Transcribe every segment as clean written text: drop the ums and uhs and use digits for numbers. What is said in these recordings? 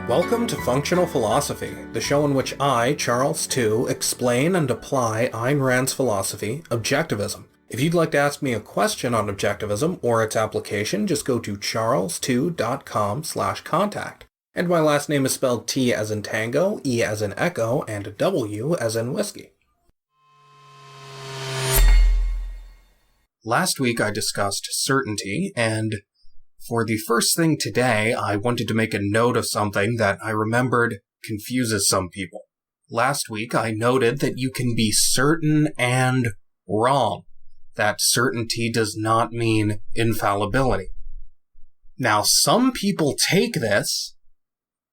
Welcome to Functional Philosophy, the show in which I, Charles Tew, explain and apply Ayn Rand's philosophy, Objectivism. If you'd like to ask me a question on Objectivism or its application, just go to charlestew.com/contact. And my last name is spelled T as in tango, E as in echo, and W as in whiskey. Last week I discussed certainty, and for the first thing today, I wanted to make a note of something that I remembered confuses some people. Last week, I noted that you can be certain and wrong. That certainty does not mean infallibility. Now, some people take this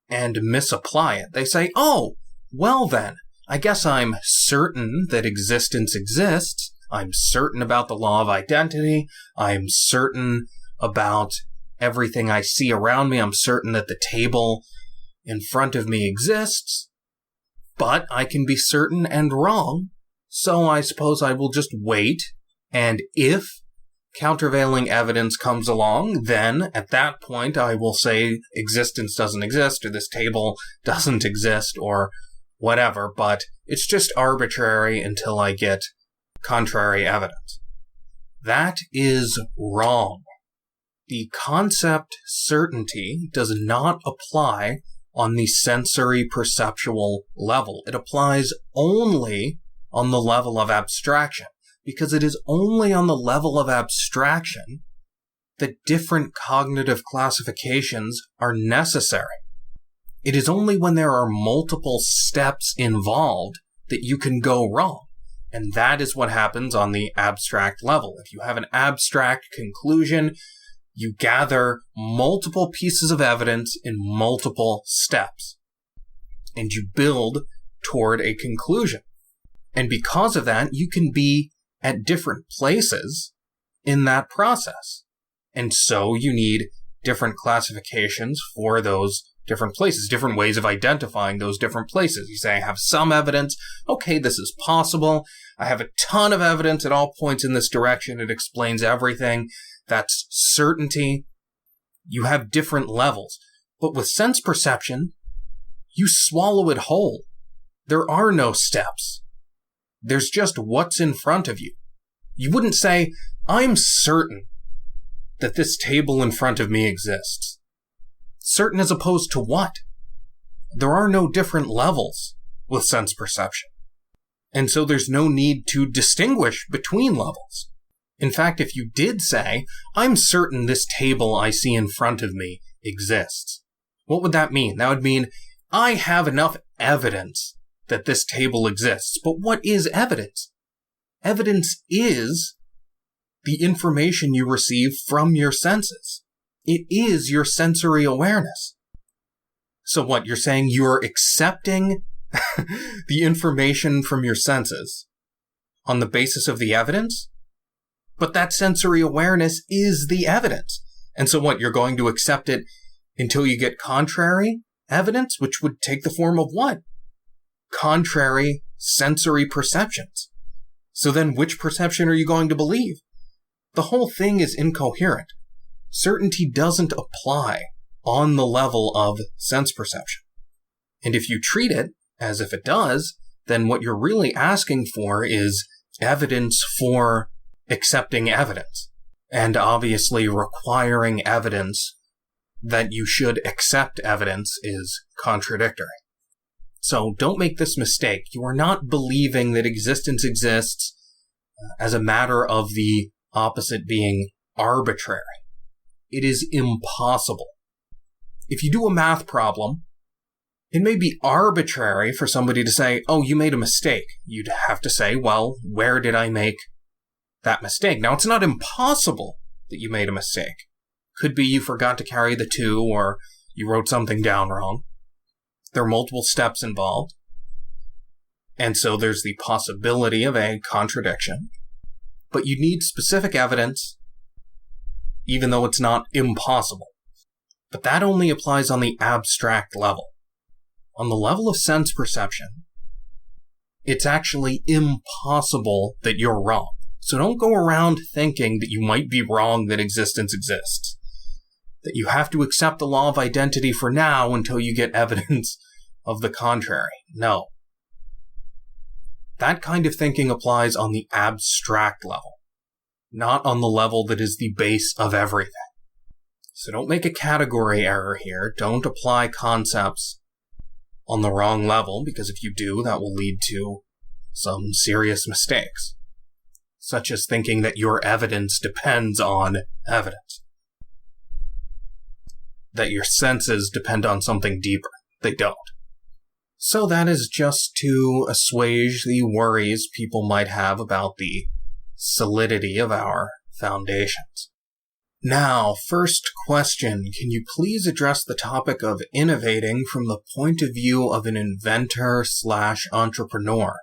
and misapply it. They say, oh, well then, I guess I'm certain that existence exists. I'm certain about the law of identity. I'm certain about everything I see around me. I'm certain that the table in front of me exists, but I can be certain and wrong, so I suppose I will just wait, and if countervailing evidence comes along, then at that point I will say existence doesn't exist, or this table doesn't exist, or whatever, but it's just arbitrary until I get contrary evidence. That is wrong. The concept certainty does not apply on the sensory perceptual level. It applies only on the level of abstraction, because it is only on the level of abstraction that different cognitive classifications are necessary. It is only when there are multiple steps involved that you can go wrong. And that is what happens on the abstract level. If you have an abstract conclusion, you gather multiple pieces of evidence in multiple steps, and you build toward a conclusion. And because of that, you can be at different places in that process. And so you need different classifications for those different places, different ways of identifying those different places. You say, I have some evidence. Okay, this is possible. I have a ton of evidence. It all points in this direction. It explains everything. That's certainty. You have different levels. But with sense perception, you swallow it whole. There are no steps. There's just what's in front of you. You wouldn't say, I'm certain that this table in front of me exists. Certain as opposed to what? There are no different levels with sense perception. And so there's no need to distinguish between levels. In fact, if you did say, I'm certain this table I see in front of me exists, what would that mean? That would mean, I have enough evidence that this table exists. But what is evidence? Evidence is the information you receive from your senses. It is your sensory awareness. So what, you're saying you're accepting the information from your senses on the basis of the evidence? But that sensory awareness is the evidence. And so what, you're going to accept it until you get contrary evidence, which would take the form of what? Contrary sensory perceptions. So then which perception are you going to believe? The whole thing is incoherent. Certainty doesn't apply on the level of sense perception. And if you treat it as if it does, then what you're really asking for is evidence for accepting evidence, and obviously requiring evidence that you should accept evidence is contradictory. So don't make this mistake. You are not believing that existence exists as a matter of the opposite being arbitrary. It is impossible. If you do a math problem, it may be arbitrary for somebody to say, oh, you made a mistake. You'd have to say, well, where did I make that mistake? Now, it's not impossible that you made a mistake. Could be you forgot to carry the 2, or you wrote something down wrong. There are multiple steps involved. And so there's the possibility of a contradiction. But you need specific evidence, even though it's not impossible. But that only applies on the abstract level. On the level of sense perception, it's actually impossible that you're wrong. So don't go around thinking that you might be wrong that existence exists. that you have to accept the law of identity for now until you get evidence of the contrary. No. That kind of thinking applies on the abstract level, not on the level that is the base of everything. So don't make a category error here. Don't apply concepts on the wrong level, because if you do, that will lead to some serious mistakes, such as thinking that your evidence depends on evidence, that your senses depend on something deeper. They don't. So that is just to assuage the worries people might have about the solidity of our foundations. Now, first question, can you please address the topic of innovating from the point of view of an inventor/entrepreneur?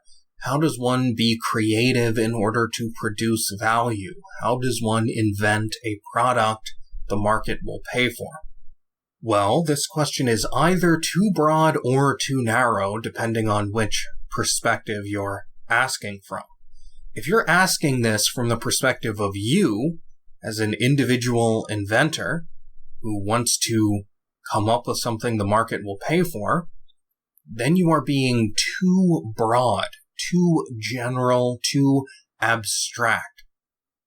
How does one be creative in order to produce value? How does one invent a product the market will pay for? Well, this question is either too broad or too narrow, depending on which perspective you're asking from. If you're asking this from the perspective of you, as an individual inventor who wants to come up with something the market will pay for, then you are being too broad, too general, too abstract.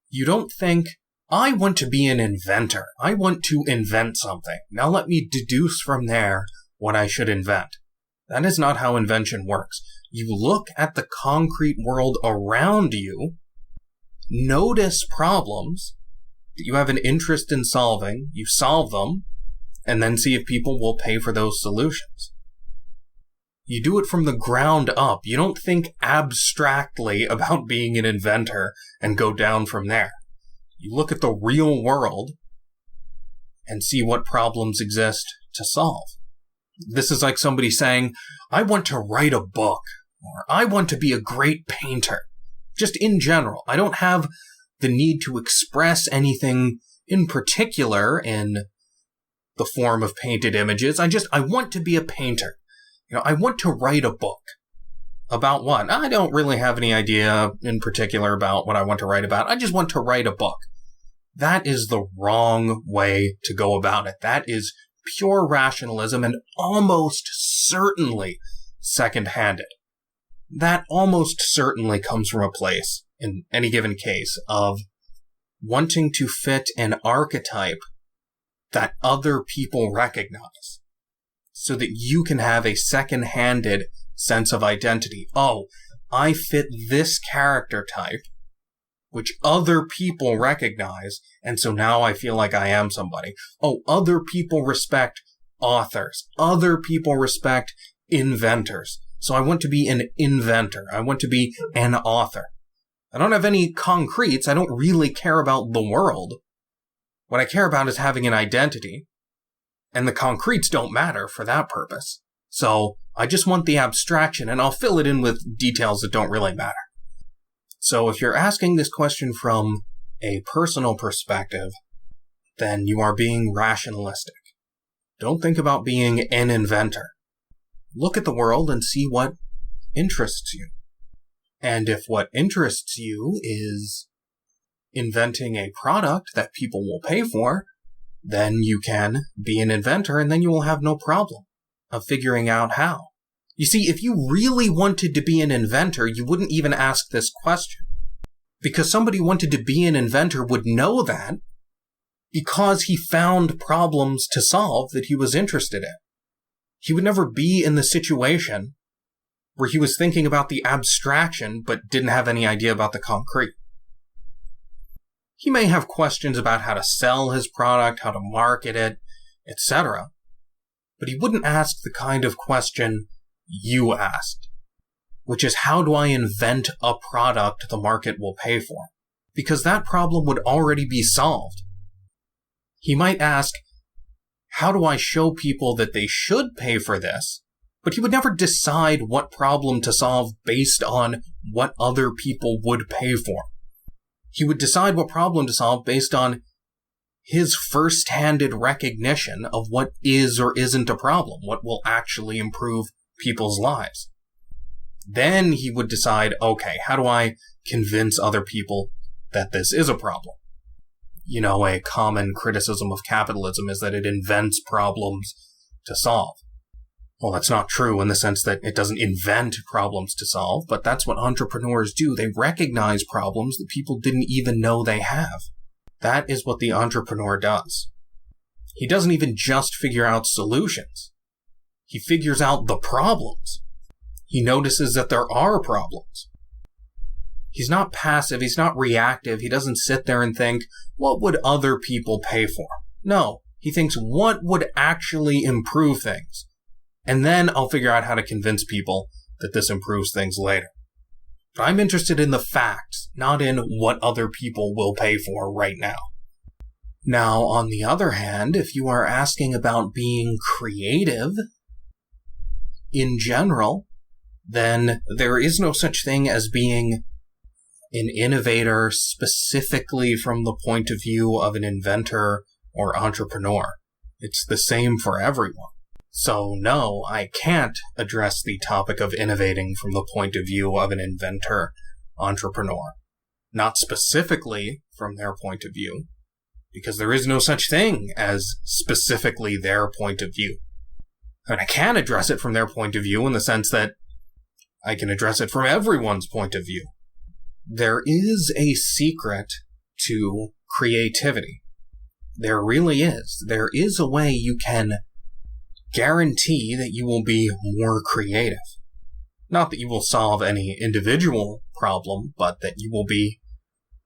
You don't think, I want to be an inventor. I want to invent something. Now let me deduce from there what I should invent. That is not how invention works. You look at the concrete world around you, notice problems that you have an interest in solving, you solve them, and then see if people will pay for those solutions. You do it from the ground up. You don't think abstractly about being an inventor and go down from there. You look at the real world and see what problems exist to solve. This is like somebody saying, I want to write a book, or I want to be a great painter. Just in general, I don't have the need to express anything in particular in the form of painted images. I want to be a painter. I want to write a book. About what? I don't really have any idea in particular about what I want to write about. I just want to write a book. That is the wrong way to go about it. That is pure rationalism and almost certainly second-handed. That almost certainly comes from a place, in any given case, of wanting to fit an archetype that other people recognize so that you can have a second-handed sense of identity. Oh, I fit this character type, which other people recognize, and so now I feel like I am somebody. Oh, other people respect authors. Other people respect inventors. So I want to be an inventor. I want to be an author. I don't have any concretes. I don't really care about the world. What I care about is having an identity, and the concretes don't matter for that purpose. So I just want the abstraction, and I'll fill it in with details that don't really matter. So if you're asking this question from a personal perspective, then you are being rationalistic. Don't think about being an inventor. Look at the world and see what interests you. And if what interests you is inventing a product that people will pay for, then you can be an inventor, and then you will have no problem of figuring out how. You see, if you really wanted to be an inventor, you wouldn't even ask this question. Because somebody wanted to be an inventor would know that because he found problems to solve that he was interested in. He would never be in the situation where he was thinking about the abstraction but didn't have any idea about the concrete. He may have questions about how to sell his product, how to market it, etc., but he wouldn't ask the kind of question you asked, which is, how do I invent a product the market will pay for? Because that problem would already be solved. He might ask, how do I show people that they should pay for this? But he would never decide what problem to solve based on what other people would pay for. He would decide what problem to solve based on his first-handed recognition of what is or isn't a problem, what will actually improve people's lives. Then he would decide, okay, how do I convince other people that this is a problem? a common criticism of capitalism is that it invents problems to solve. Well, that's not true in the sense that it doesn't invent problems to solve, but that's what entrepreneurs do. They recognize problems that people didn't even know they have. That is what the entrepreneur does. He doesn't even just figure out solutions. He figures out the problems. He notices that there are problems. He's not passive. He's not reactive. He doesn't sit there and think, what would other people pay for? No, he thinks, what would actually improve things? And then I'll figure out how to convince people that this improves things later. But I'm interested in the facts, not in what other people will pay for right now. Now, on the other hand, if you are asking about being creative in general, then there is no such thing as being an innovator specifically from the point of view of an inventor or entrepreneur. It's the same for everyone. So no, I can't address the topic of innovating from the point of view of an inventor, entrepreneur. Not specifically from their point of view, because there is no such thing as specifically their point of view. And I can address it from their point of view in the sense that I can address it from everyone's point of view. There is a secret to creativity. There really is. There is a way you can guarantee that you will be more creative. Not that you will solve any individual problem, but that you will be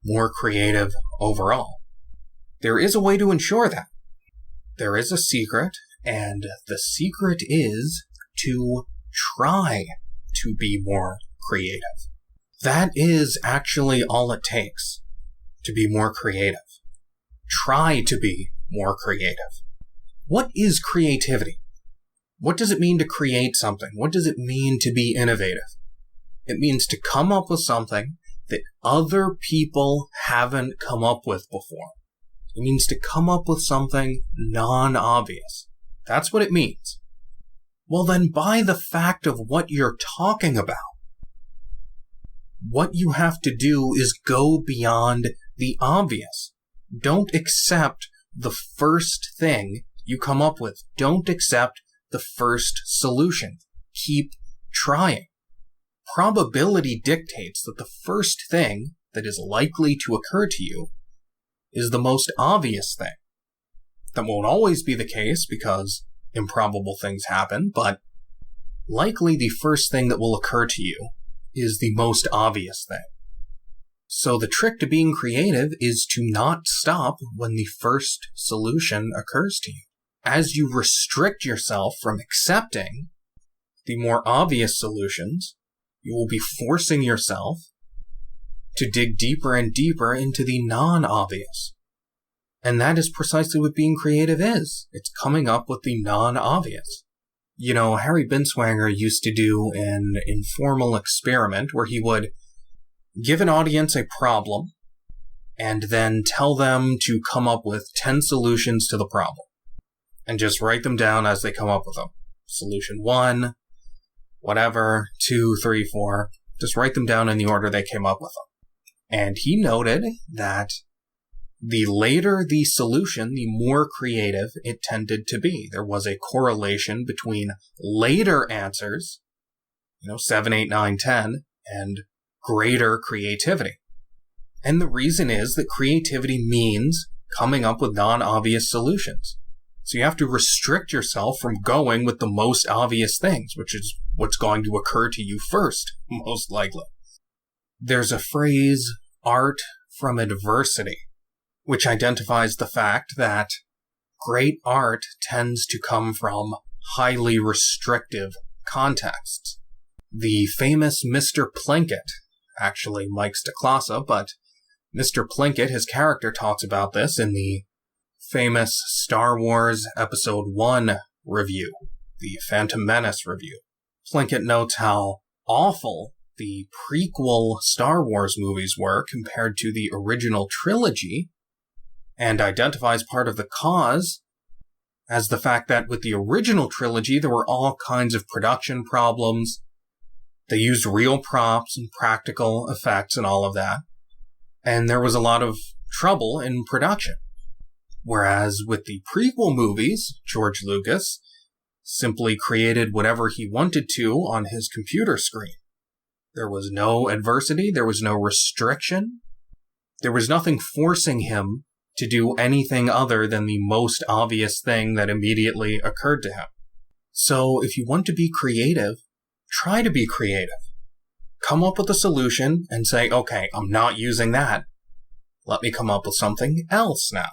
more creative overall. There is a way to ensure that. There is a secret, and the secret is to try to be more creative. That is actually all it takes to be more creative. Try to be more creative. What is creativity? What does it mean to create something? What does it mean to be innovative? It means to come up with something that other people haven't come up with before. It means to come up with something non-obvious. That's what it means. Well, then by the fact of what you're talking about, what you have to do is go beyond the obvious. Don't accept the first thing you come up with. Don't accept the first solution. Keep trying. Probability dictates that the first thing that is likely to occur to you is the most obvious thing. That won't always be the case because improbable things happen, but likely the first thing that will occur to you is the most obvious thing. So the trick to being creative is to not stop when the first solution occurs to you. As you restrict yourself from accepting the more obvious solutions, you will be forcing yourself to dig deeper and deeper into the non-obvious. And that is precisely what being creative is. It's coming up with the non-obvious. Harry Binswanger used to do an informal experiment where he would give an audience a problem and then tell them to come up with 10 solutions to the problem. And just write them down as they come up with them. Solution 1, whatever, 2, 3, 4. Just write them down in the order they came up with them. And he noted that the later the solution, the more creative it tended to be. There was a correlation between later answers, 7, 8, 9, 10, and greater creativity. And the reason is that creativity means coming up with non-obvious solutions. So you have to restrict yourself from going with the most obvious things, which is what's going to occur to you first, most likely. There's a phrase, art from adversity, which identifies the fact that great art tends to come from highly restrictive contexts. The famous Mr. Plinkett, actually Mike's DeClassa, but Mr. Plinkett, his character talks about this in the famous Star Wars Episode 1 review, the Phantom Menace review. Plinkett notes how awful the prequel Star Wars movies were compared to the original trilogy, and identifies part of the cause as the fact that with the original trilogy there were all kinds of production problems. They used real props and practical effects and all of that. And there was a lot of trouble in production. Whereas with the prequel movies, George Lucas simply created whatever he wanted to on his computer screen. There was no adversity, there was no restriction, there was nothing forcing him to do anything other than the most obvious thing that immediately occurred to him. So if you want to be creative, try to be creative. Come up with a solution and say, okay, I'm not using that. Let me come up with something else now.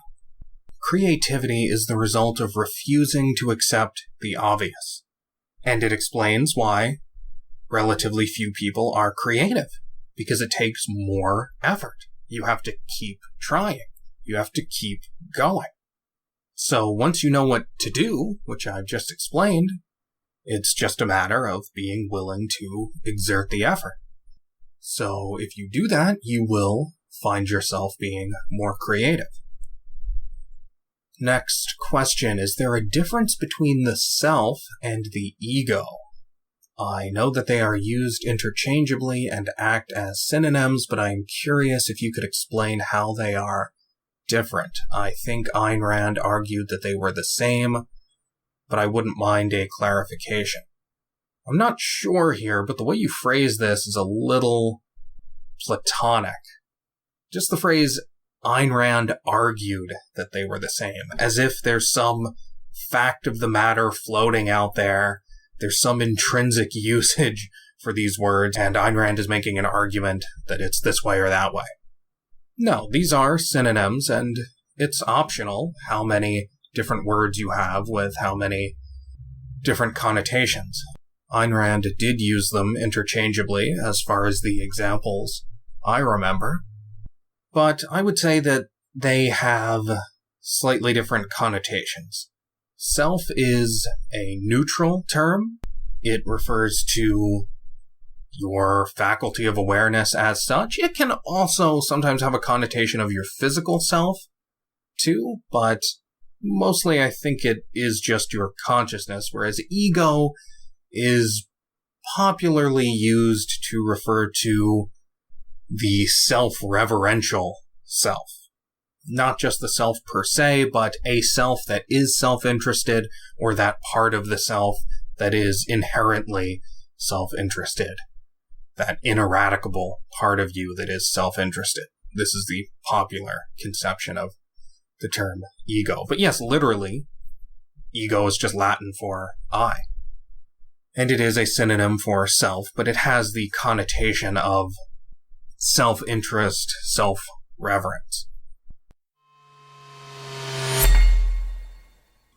Creativity is the result of refusing to accept the obvious. And it explains why relatively few people are creative, because it takes more effort. You have to keep trying. You have to keep going. So once you know what to do, which I've just explained, it's just a matter of being willing to exert the effort. So if you do that, you will find yourself being more creative. Next question, is there a difference between the self and the ego? I know that they are used interchangeably and act as synonyms, but I'm curious if you could explain how they are different. I think Ayn Rand argued that they were the same, but I wouldn't mind a clarification. I'm not sure here, but the way you phrase this is a little platonic. Just the phrase, Ayn Rand argued that they were the same, as if there's some fact of the matter floating out there. There's some intrinsic usage for these words, and Ayn Rand is making an argument that it's this way or that way. No, these are synonyms, and it's optional how many different words you have with how many different connotations. Ayn Rand did use them interchangeably as far as the examples I remember, but I would say that they have slightly different connotations. Self is a neutral term. It refers to your faculty of awareness as such. It can also sometimes have a connotation of your physical self, too, but mostly I think it is just your consciousness, whereas ego is popularly used to refer to the self-reverential self. Not just the self per se, but a self that is self-interested, or that part of the self that is inherently self-interested. That ineradicable part of you that is self-interested. This is the popular conception of the term ego. But yes, literally, ego is just Latin for I. And it is a synonym for self, but it has the connotation of self-interest, self-reverence.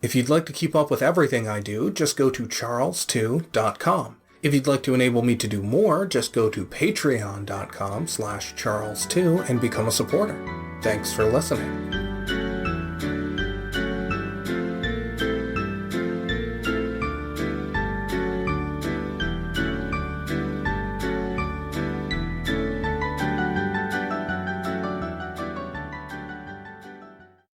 If you'd like to keep up with everything I do, just go to charlestew.com. If you'd like to enable me to do more, just go to patreon.com/charlestew and become a supporter. Thanks for listening.